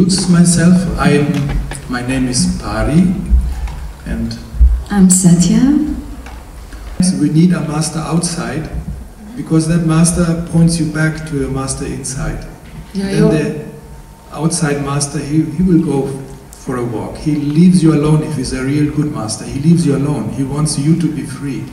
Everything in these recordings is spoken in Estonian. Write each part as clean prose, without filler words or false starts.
introduce myself. My name is Pari, and I'm Satya. We need a master outside, because that master points you back to your master inside. Then the outside master, he will go for a walk. He leaves you alone if he's a real good master. He leaves you alone. He wants you to be free.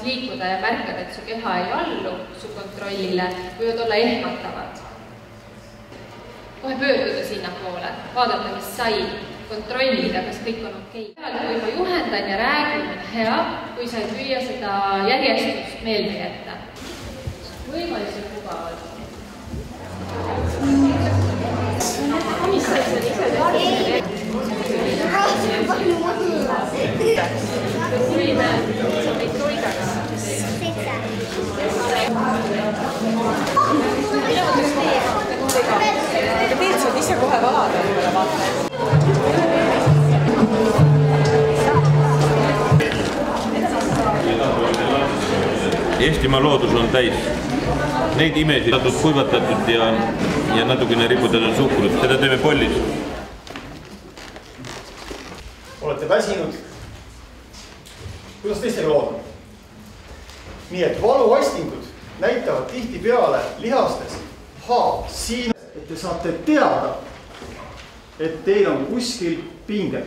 Liikuda ja märkad, et su keha ei allu su kontrollile, võivad olla ehmatavad. Kohe pöörduda sinna poole, vaadata, mis sai, kontrollida, kas kõik on okei. Kui ma juhendan ja räägin, on hea, kui sa ei püüa seda järjestust meelde jätta. Võimaliselt mugavad. Teed saad ise kohe valada endale vaata. Eestimaa loodus on täis neid imesid, kuivatatud ja natukene riputatud suhkrut. Seda teeme pollis. Olete väsinud? Kuidas teistega lood on? Nii et valuastingud näitavad tihti peale lihastes siin, et te saate teada, et teil on kuskil pinge.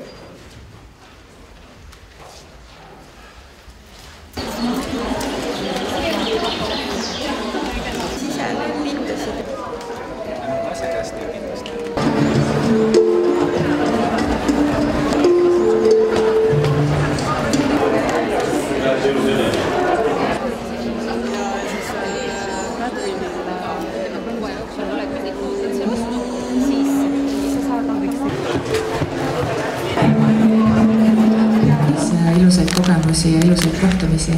Ilusaid kogemusi ja ilusaid kohtumisi.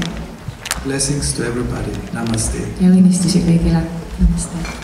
Blessings to everybody. Namaste. Ja õnnistusi kõigile. Namaste.